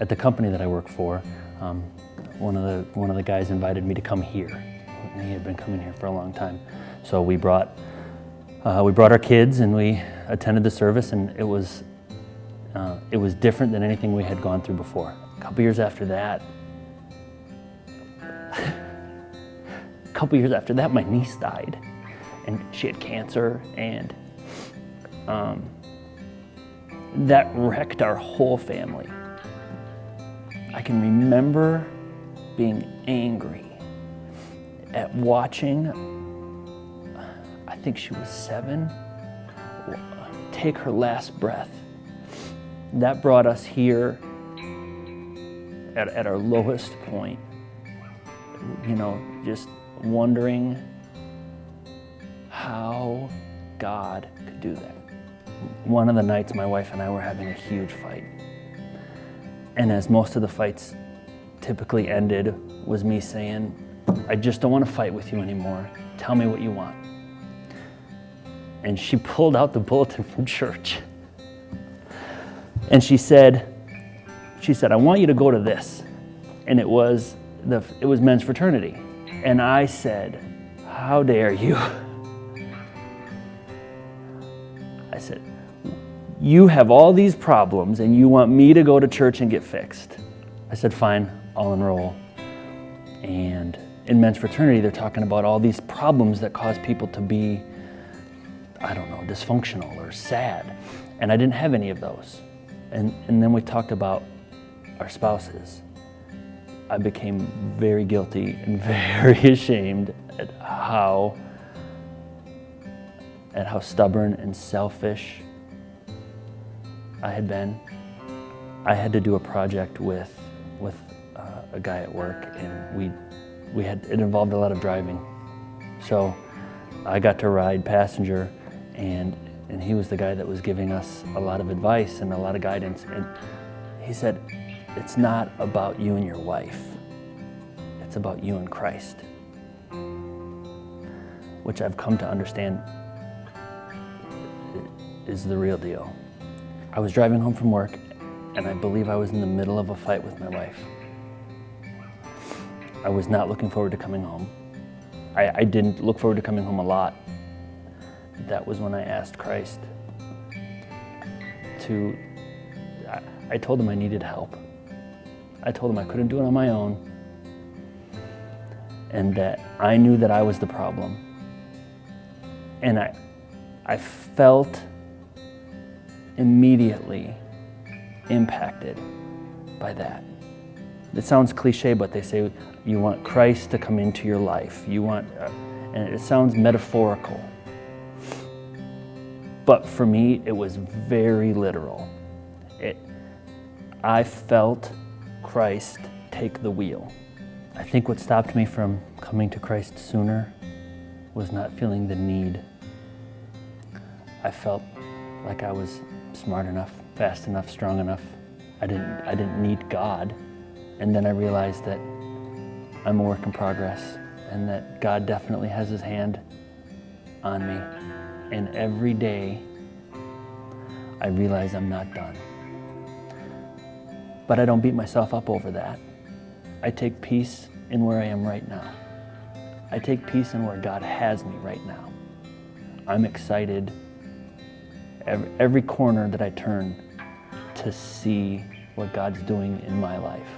at the company that I work for, one of the guys invited me to come here. And he had been coming here for a long time. So we brought our kids and we attended the service, and it was different than anything we had gone through before. A couple years after that, my niece died, and she had cancer, and that wrecked our whole family. I can remember being angry at watching, I think she was 7, take her last breath. That brought us here at our lowest point, just wondering how God could do that. One of the nights my wife and I were having a huge fight. And as most of the fights typically ended, was me saying, I just don't want to fight with you anymore. Tell me what you want. And she pulled out the bulletin from church. And she said, I want you to go to this. And it was men's fraternity. And I said, how dare you? I said, you have all these problems and you want me to go to church and get fixed. I said, fine, I'll enroll. And in men's fraternity, they're talking about all these problems that cause people to be, dysfunctional or sad. And I didn't have any of those. And then we talked about our spouses. I became very guilty and very ashamed at how stubborn and selfish I had been. I had to do a project with a guy at work, and it involved a lot of driving. So I got to ride passenger, and he was the guy that was giving us a lot of advice and a lot of guidance. And he said, it's not about you and your wife. It's about you and Christ, which I've come to understand is the real deal. I was driving home from work, and I believe I was in the middle of a fight with my wife. I was not looking forward to coming home. I didn't look forward to coming home a lot. That was when I asked Christ I told him I needed help. I told him I couldn't do it on my own, and that I knew that I was the problem. And I felt immediately impacted by that. It sounds cliche, but they say you want Christ to come into your life. And it sounds metaphorical. But for me, it was very literal. I felt Christ take the wheel. I think what stopped me from coming to Christ sooner was not feeling the need. I felt like I was smart enough, fast enough, strong enough. I didn't need God. And then I realized that I'm a work in progress, and that God definitely has his hand on me. And every day I realize I'm not done. But I don't beat myself up over that. I take peace in where I am right now. I take peace in where God has me right now. I'm excited every corner that I turn to see what God's doing in my life.